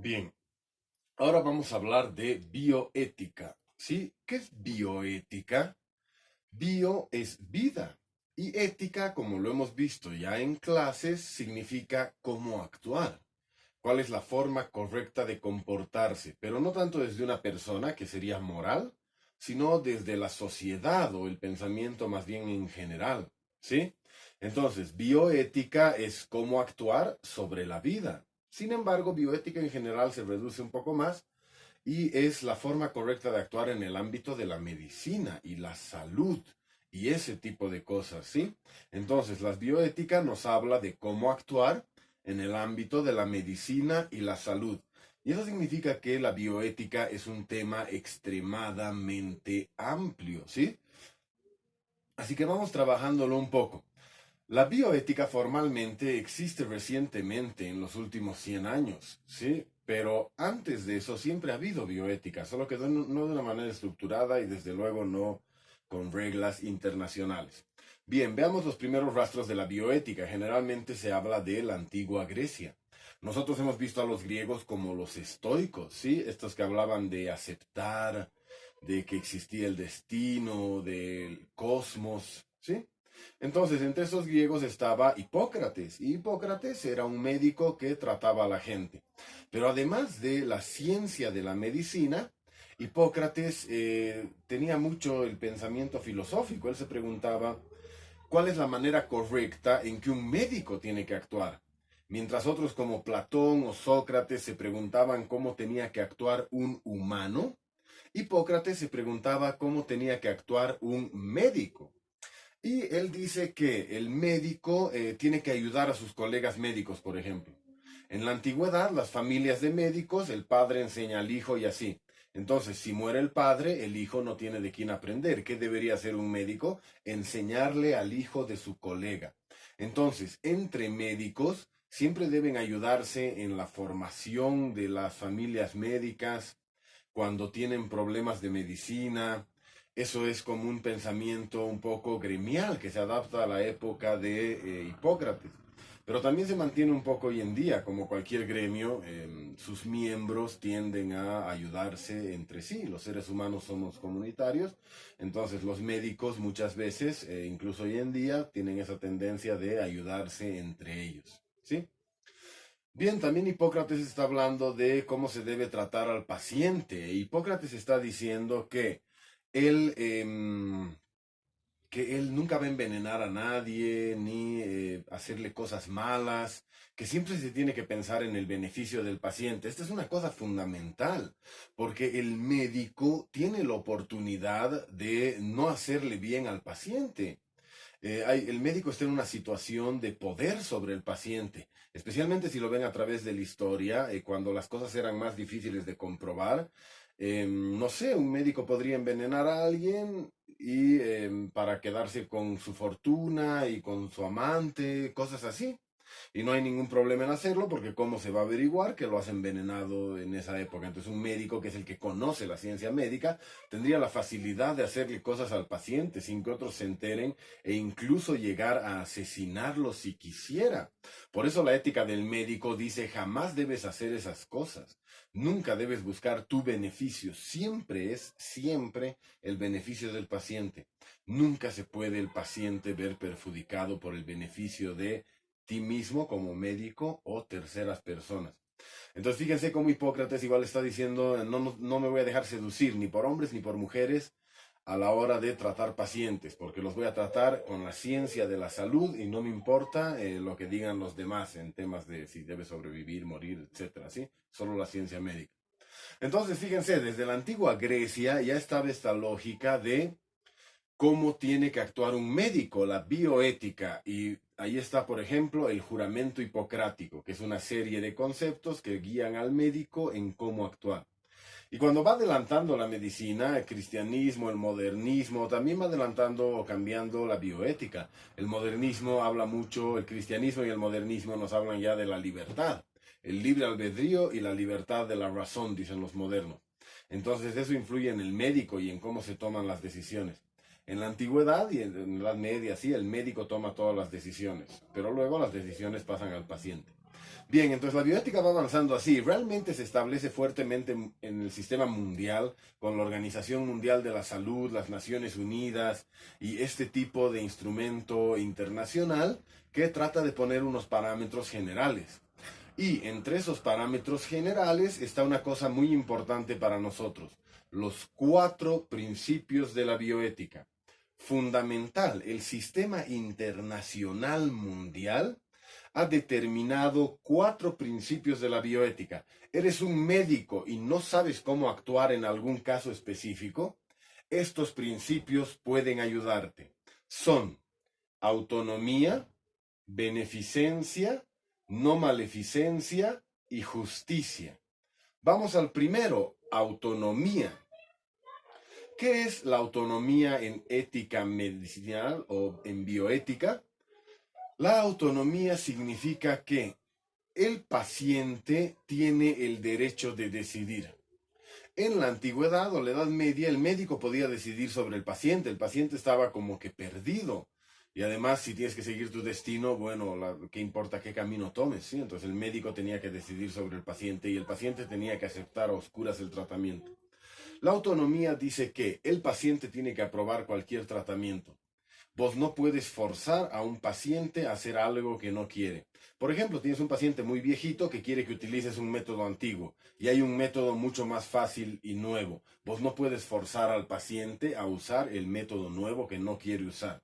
Bien, ahora vamos a hablar de bioética. ¿Sí? ¿Qué es bioética? Bio es vida y ética, como lo hemos visto ya en clases, significa cómo actuar. ¿Cuál es la forma correcta de comportarse? Pero no tanto desde una persona, que sería moral, sino desde la sociedad o el pensamiento más bien en general. ¿Sí? Entonces, bioética es cómo actuar sobre la vida. Sin embargo, bioética en general se reduce un poco más y es la forma correcta de actuar en el ámbito de la medicina y la salud y ese tipo de cosas, ¿sí? Entonces, la bioética nos habla de cómo actuar en el ámbito de la medicina y la salud. Y eso significa que la bioética es un tema extremadamente amplio, ¿sí? Así que vamos trabajándolo un poco. La bioética formalmente existe recientemente en los últimos 100 años, ¿sí? Pero antes de eso siempre ha habido bioética, solo que no de una manera estructurada y desde luego no con reglas internacionales. Bien, veamos los primeros rastros de la bioética. Generalmente se habla de la antigua Grecia. Nosotros hemos visto a los griegos como los estoicos, ¿sí? Estos que hablaban de aceptar, de que existía el destino, del cosmos, ¿sí? Entonces, entre esos griegos estaba Hipócrates, y Hipócrates era un médico que trataba a la gente. Pero además de la ciencia de la medicina, Hipócrates tenía mucho el pensamiento filosófico. Él se preguntaba, ¿cuál es la manera correcta en que un médico tiene que actuar? Mientras otros como Platón o Sócrates se preguntaban cómo tenía que actuar un humano, Hipócrates se preguntaba cómo tenía que actuar un médico. Y él dice que el médico tiene que ayudar a sus colegas médicos, por ejemplo. En la antigüedad, las familias de médicos, el padre enseña al hijo y así. Entonces, si muere el padre, el hijo no tiene de quién aprender. ¿Qué debería hacer un médico? Enseñarle al hijo de su colega. Entonces, entre médicos, siempre deben ayudarse en la formación de las familias médicas, cuando tienen problemas de medicina. Eso es como un pensamiento un poco gremial que se adapta a la época de Hipócrates. Pero también se mantiene un poco hoy en día, como cualquier gremio, sus miembros tienden a ayudarse entre sí. Los seres humanos somos comunitarios, entonces los médicos muchas veces, incluso hoy en día, tienen esa tendencia de ayudarse entre ellos. ¿Sí? Bien, también Hipócrates está hablando de cómo se debe tratar al paciente. Hipócrates está diciendo él, que él nunca va a envenenar a nadie, ni hacerle cosas malas, que siempre se tiene que pensar en el beneficio del paciente. Esta es una cosa fundamental, porque el médico tiene la oportunidad de no hacerle bien al paciente. El médico está en una situación de poder sobre el paciente, especialmente si lo ven a través de la historia, cuando las cosas eran más difíciles de comprobar. No sé, un médico podría envenenar a alguien y para quedarse con su fortuna y con su amante, cosas así. Y no hay ningún problema en hacerlo porque cómo se va a averiguar que lo has envenenado en esa época. Entonces un médico, que es el que conoce la ciencia médica, tendría la facilidad de hacerle cosas al paciente sin que otros se enteren e incluso llegar a asesinarlo si quisiera. Por eso la ética del médico dice jamás debes hacer esas cosas. Nunca debes buscar tu beneficio. Siempre el beneficio del paciente. Nunca se puede el paciente ver perjudicado por el beneficio de ti mismo como médico o terceras personas. Entonces fíjense cómo Hipócrates igual está diciendo, no me voy a dejar seducir ni por hombres ni por mujeres a la hora de tratar pacientes, porque los voy a tratar con la ciencia de la salud y no me importa lo que digan los demás en temas de si debe sobrevivir, morir, etcétera, ¿sí? Solo la ciencia médica. Entonces fíjense, desde la antigua Grecia ya estaba esta lógica de cómo tiene que actuar un médico, la bioética. Y ahí está, por ejemplo, el juramento hipocrático, que es una serie de conceptos que guían al médico en cómo actuar. Y cuando va adelantando la medicina, el cristianismo, el modernismo, también va adelantando o cambiando la bioética. El modernismo habla mucho, el cristianismo y el modernismo nos hablan ya de la libertad, el libre albedrío y la libertad de la razón, dicen los modernos. Entonces eso influye en el médico y en cómo se toman las decisiones. En la antigüedad y en la Edad Media, sí, el médico toma todas las decisiones, pero luego las decisiones pasan al paciente. Bien, entonces la bioética va avanzando así. Realmente se establece fuertemente en el sistema mundial, con la Organización Mundial de la Salud, las Naciones Unidas y este tipo de instrumento internacional que trata de poner unos parámetros generales. Y entre esos parámetros generales está una cosa muy importante para nosotros, los 4 principios de la bioética. Fundamental, el sistema internacional mundial ha determinado 4 principios de la bioética. ¿Eres un médico y no sabes cómo actuar en algún caso específico? Estos principios pueden ayudarte. Son autonomía, beneficencia, no maleficencia y justicia. Vamos al primero, autonomía. ¿Qué es la autonomía en ética medicinal o en bioética? La autonomía significa que el paciente tiene el derecho de decidir. En la antigüedad o la Edad Media, el médico podía decidir sobre el paciente estaba como que perdido. Y además, si tienes que seguir tu destino, bueno, ¿qué importa qué camino tomes? ¿Sí? Entonces el médico tenía que decidir sobre el paciente y el paciente tenía que aceptar a oscuras el tratamiento. La autonomía dice que el paciente tiene que aprobar cualquier tratamiento. Vos no puedes forzar a un paciente a hacer algo que no quiere. Por ejemplo, tienes un paciente muy viejito que quiere que utilices un método antiguo y hay un método mucho más fácil y nuevo. Vos no puedes forzar al paciente a usar el método nuevo que no quiere usar.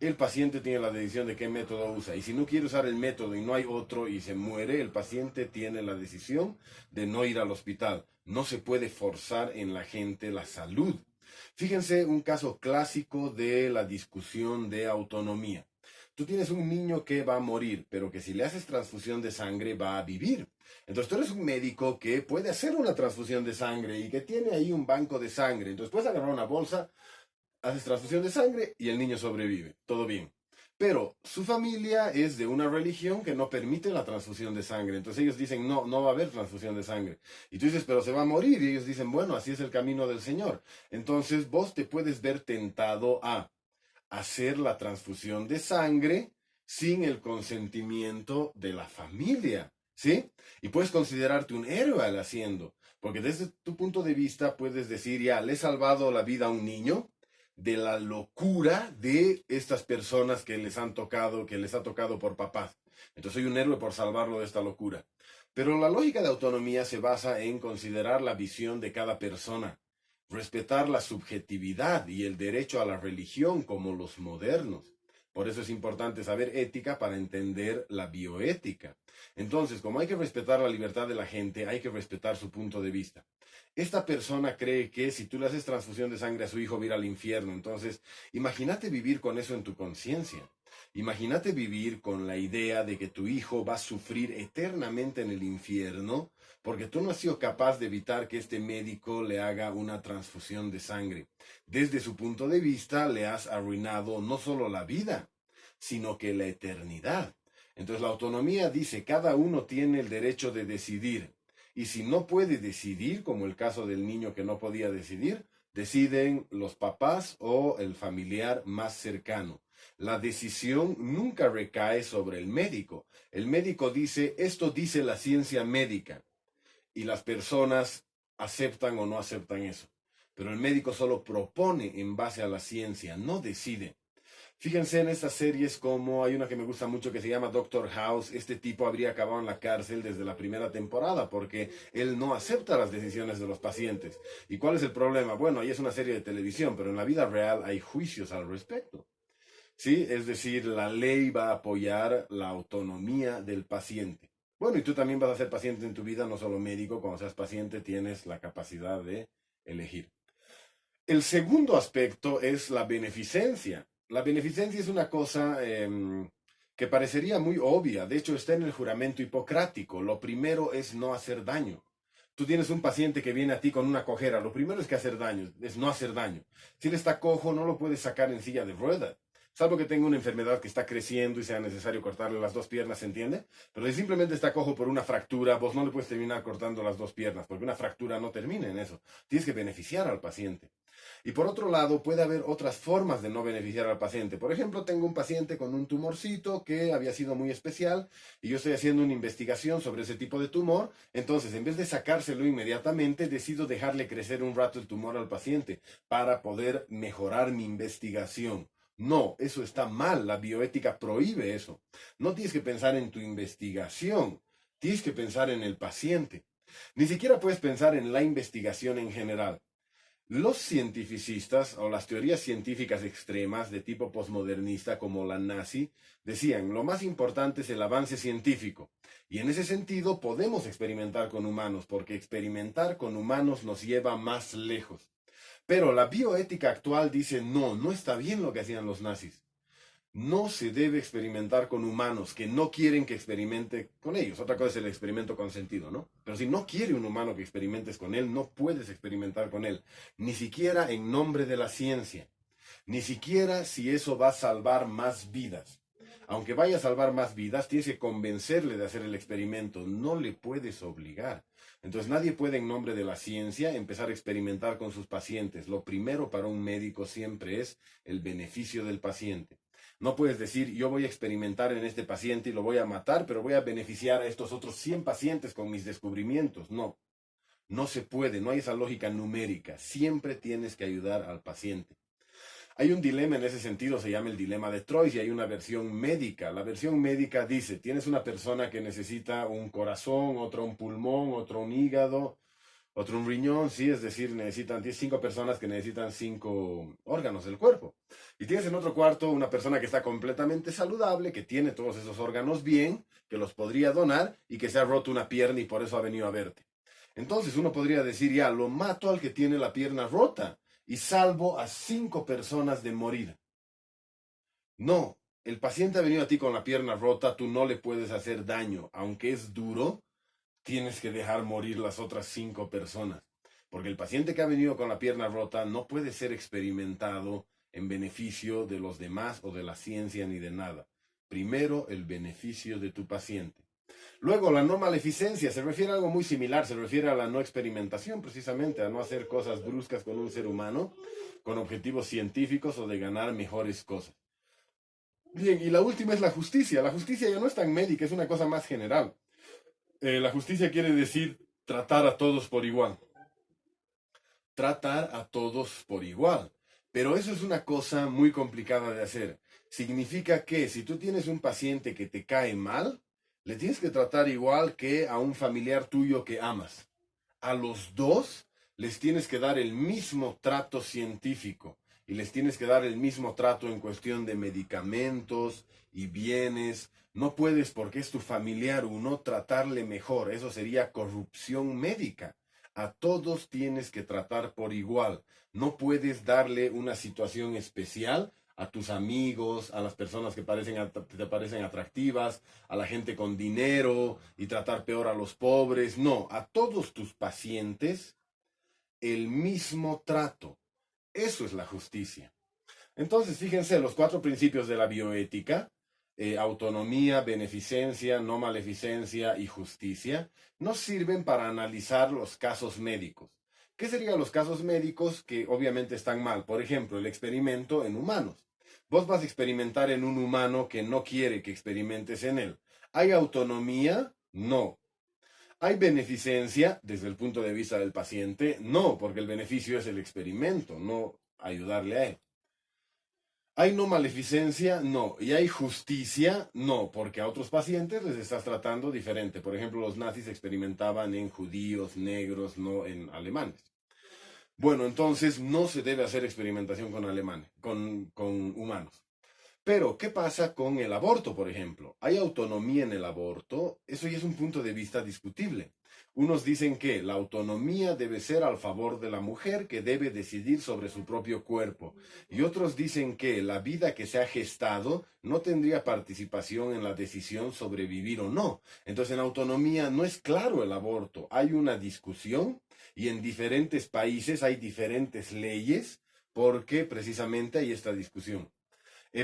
El paciente tiene la decisión de qué método usa y si no quiere usar el método y no hay otro y se muere, el paciente tiene la decisión de no ir al hospital. No se puede forzar en la gente la salud. Fíjense un caso clásico de la discusión de autonomía. Tú tienes un niño que va a morir, pero que si le haces transfusión de sangre va a vivir. Entonces tú eres un médico que puede hacer una transfusión de sangre y que tiene ahí un banco de sangre. Entonces puedes agarrar una bolsa, haces transfusión de sangre y el niño sobrevive. Todo bien. Pero su familia es de una religión que no permite la transfusión de sangre. Entonces ellos dicen, no, no va a haber transfusión de sangre. Y tú dices, pero se va a morir. Y ellos dicen, bueno, así es el camino del Señor. Entonces vos te puedes ver tentado a hacer la transfusión de sangre sin el consentimiento de la familia. ¿Sí? Y puedes considerarte un héroe al haciendo. Porque desde tu punto de vista puedes decir, ya, le he salvado la vida a un niño de la locura de estas personas que les ha tocado por papás. Entonces soy un héroe por salvarlo de esta locura. Pero la lógica de autonomía se basa en considerar la visión de cada persona, respetar la subjetividad y el derecho a la religión como los modernos. Por eso es importante saber ética para entender la bioética. Entonces, como hay que respetar la libertad de la gente, hay que respetar su punto de vista. Esta persona cree que si tú le haces transfusión de sangre a su hijo va a ir al infierno. Entonces, imagínate vivir con eso en tu conciencia. Imagínate vivir con la idea de que tu hijo va a sufrir eternamente en el infierno porque tú no has sido capaz de evitar que este médico le haga una transfusión de sangre. Desde su punto de vista, le has arruinado no solo la vida, sino que la eternidad. Entonces la autonomía dice, cada uno tiene el derecho de decidir. Y si no puede decidir, como el caso del niño que no podía decidir, deciden los papás o el familiar más cercano. La decisión nunca recae sobre el médico. El médico dice, esto dice la ciencia médica. Y las personas aceptan o no aceptan eso. Pero el médico solo propone en base a la ciencia, no decide. Fíjense en estas series como hay una que me gusta mucho que se llama Doctor House. Este tipo habría acabado en la cárcel desde la primera temporada porque él no acepta las decisiones de los pacientes. ¿Y cuál es el problema? Bueno, ahí es una serie de televisión, pero en la vida real hay juicios al respecto. ¿Sí? Es decir, la ley va a apoyar la autonomía del paciente. Bueno, y tú también vas a ser paciente en tu vida, no solo médico. Cuando seas paciente tienes la capacidad de elegir. El segundo aspecto es la beneficencia. La beneficencia es una cosa que parecería muy obvia. De hecho, está en el juramento hipocrático. Lo primero es no hacer daño. Tú tienes un paciente que viene a ti con una cojera. Lo primero es que hacer daño, es no hacer daño. Si él está cojo, no lo puedes sacar en silla de ruedas. salvo que tenga una enfermedad que está creciendo y sea necesario cortarle las dos piernas, ¿se entiende? Pero si simplemente está cojo por una fractura, vos no le puedes terminar cortando las dos piernas, porque una fractura no termina en eso. Tienes que beneficiar al paciente. Y por otro lado, puede haber otras formas de no beneficiar al paciente. Por ejemplo, tengo un paciente con un tumorcito que había sido muy especial y yo estoy haciendo una investigación sobre ese tipo de tumor. Entonces, en vez de sacárselo inmediatamente, decido dejarle crecer un rato el tumor al paciente para poder mejorar mi investigación. No, eso está mal. La bioética prohíbe eso. No tienes que pensar en tu investigación. Tienes que pensar en el paciente. Ni siquiera puedes pensar en la investigación en general. Los cientificistas o las teorías científicas extremas de tipo posmodernista como la nazi decían lo más importante es el avance científico y en ese sentido podemos experimentar con humanos porque experimentar con humanos nos lleva más lejos. Pero la bioética actual dice no, no está bien lo que hacían los nazis. No se debe experimentar con humanos que no quieren que experimente con ellos. Otra cosa es el experimento consentido, ¿no? Pero si no quiere un humano que experimentes con él, no puedes experimentar con él. Ni siquiera en nombre de la ciencia. Ni siquiera si eso va a salvar más vidas. Aunque vaya a salvar más vidas, tienes que convencerle de hacer el experimento. No le puedes obligar. Entonces nadie puede en nombre de la ciencia empezar a experimentar con sus pacientes. Lo primero para un médico siempre es el beneficio del paciente. No puedes decir, yo voy a experimentar en este paciente y lo voy a matar, pero voy a beneficiar a estos otros 100 pacientes con mis descubrimientos. No, no se puede, no hay esa lógica numérica. Siempre tienes que ayudar al paciente. Hay un dilema en ese sentido, se llama el dilema de Troyes y hay una versión médica. La versión médica dice, tienes una persona que necesita un corazón, otro un pulmón, otro un hígado, otro un riñón, sí, es decir, tienes 5 personas que necesitan 5 órganos del cuerpo. Y tienes en otro cuarto una persona que está completamente saludable, que tiene todos esos órganos bien, que los podría donar y que se ha roto una pierna y por eso ha venido a verte. Entonces uno podría decir, ya, lo mato al que tiene la pierna rota y salvo a 5 personas de morir. No, el paciente ha venido a ti con la pierna rota, tú no le puedes hacer daño, aunque es duro, tienes que dejar morir las otras 5 personas. Porque el paciente que ha venido con la pierna rota no puede ser experimentado en beneficio de los demás o de la ciencia ni de nada. Primero, el beneficio de tu paciente. Luego, la no maleficencia se refiere a algo muy similar, se refiere a la no experimentación, precisamente, a no hacer cosas bruscas con un ser humano, con objetivos científicos o de ganar mejores cosas. Bien, y la última es la justicia. La justicia ya no es tan médica, es una cosa más general. La justicia quiere decir tratar a todos por igual. Tratar a todos por igual. Pero eso es una cosa muy complicada de hacer. Significa que si tú tienes un paciente que te cae mal, le tienes que tratar igual que a un familiar tuyo que amas. A los dos les tienes que dar el mismo trato científico y les tienes que dar el mismo trato en cuestión de medicamentos y bienes. No puedes, porque es tu familiar uno, tratarle mejor. Eso sería corrupción médica. A todos tienes que tratar por igual. No puedes darle una situación especial a tus amigos, a las personas que te parecen atractivas, a la gente con dinero y tratar peor a los pobres. No, a todos tus pacientes el mismo trato. Eso es la justicia. Entonces, fíjense, los 4 principios de la bioética, autonomía, beneficencia, no maleficencia y justicia, nos sirven para analizar los casos médicos. ¿Qué serían los casos médicos que obviamente están mal? Por ejemplo, el experimento en humanos. Vos vas a experimentar en un humano que no quiere que experimentes en él. ¿Hay autonomía? No. ¿Hay beneficencia desde el punto de vista del paciente? No, porque el beneficio es el experimento, no ayudarle a él. ¿Hay no maleficencia? No. ¿Y hay justicia? No, porque a otros pacientes les estás tratando diferente. Por ejemplo, los nazis experimentaban en judíos, negros, no en alemanes. Bueno, entonces no se debe hacer experimentación con alemanes, con humanos. Pero, ¿qué pasa con el aborto, por ejemplo? ¿Hay autonomía en el aborto? Eso ya es un punto de vista discutible. Unos dicen que la autonomía debe ser al favor de la mujer que debe decidir sobre su propio cuerpo. Y otros dicen que la vida que se ha gestado no tendría participación en la decisión sobre vivir o no. Entonces, en autonomía no es claro el aborto. Hay una discusión y en diferentes países hay diferentes leyes porque precisamente hay esta discusión.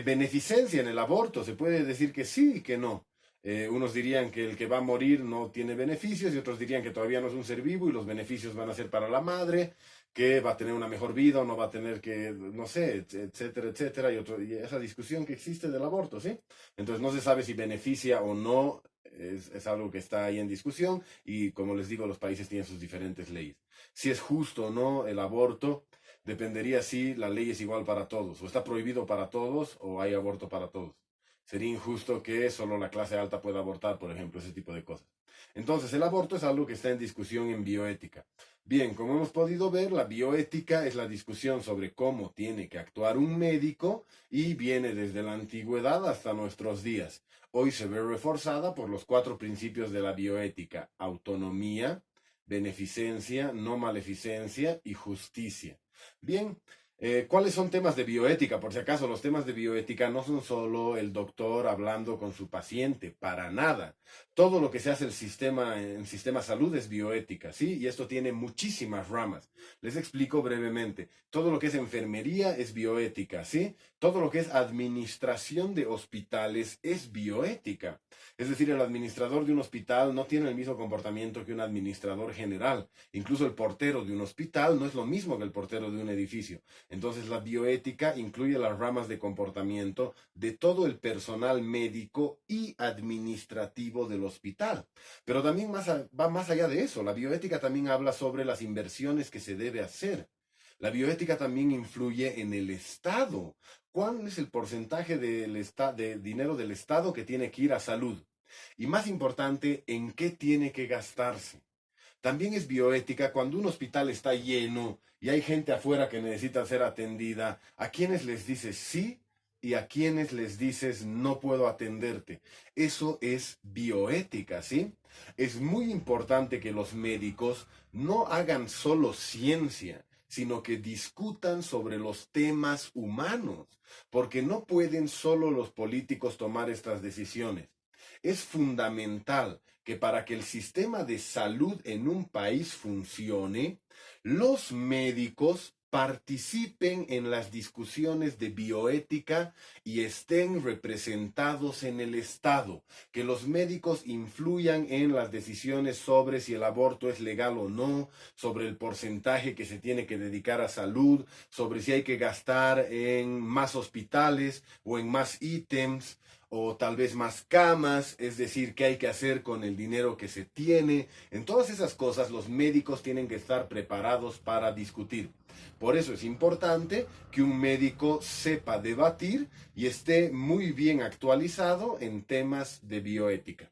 Beneficencia en el aborto, se puede decir que sí y que no. Unos dirían que el que va a morir no tiene beneficios y otros dirían que todavía no es un ser vivo y los beneficios van a ser para la madre, que va a tener una mejor vida o no va a tener que, no sé, etcétera, etcétera, y esa discusión que existe del aborto, ¿sí? Entonces no se sabe si beneficia o no, es algo que está ahí en discusión y como les digo, los países tienen sus diferentes leyes. Si es justo o no el aborto, dependería si la ley es igual para todos, o está prohibido para todos, o hay aborto para todos. Sería injusto que solo la clase alta pueda abortar, por ejemplo, ese tipo de cosas. Entonces, el aborto es algo que está en discusión en bioética. Bien, como hemos podido ver, la bioética es la discusión sobre cómo tiene que actuar un médico y viene desde la antigüedad hasta nuestros días. Hoy se ve reforzada por los 4 principios de la bioética: autonomía, beneficencia, no maleficencia y justicia. Bien, ¿cuáles son temas de bioética? Por si acaso, los temas de bioética no son solo el doctor hablando con su paciente, para nada. Todo lo que se hace en sistema salud es bioética, ¿sí? Y esto tiene muchísimas ramas. Les explico brevemente. Todo lo que es enfermería es bioética, ¿sí? Todo lo que es administración de hospitales es bioética. Es decir, el administrador de un hospital no tiene el mismo comportamiento que un administrador general. Incluso el portero de un hospital no es lo mismo que el portero de un edificio. Entonces la bioética incluye las ramas de comportamiento de todo el personal médico y administrativo del hospital. Pero también va más allá de eso. La bioética también habla sobre las inversiones que se debe hacer. La bioética también influye en el Estado. ¿Cuál es el porcentaje de dinero del Estado que tiene que ir a salud? Y más importante, ¿en qué tiene que gastarse? También es bioética cuando un hospital está lleno y hay gente afuera que necesita ser atendida, ¿a quiénes les dices sí y a quiénes les dices no puedo atenderte? Eso es bioética, ¿sí? Es muy importante que los médicos no hagan solo ciencia, sino que discutan sobre los temas humanos, porque no pueden solo los políticos tomar estas decisiones. Es fundamental que para que el sistema de salud en un país funcione, los médicos participen en las discusiones de bioética y estén representados en el Estado, que los médicos influyan en las decisiones sobre si el aborto es legal o no, sobre el porcentaje que se tiene que dedicar a salud, sobre si hay que gastar en más hospitales o en más ítems, o tal vez más camas, es decir, qué hay que hacer con el dinero que se tiene. En todas esas cosas los médicos tienen que estar preparados para discutir. Por eso es importante que un médico sepa debatir y esté muy bien actualizado en temas de bioética.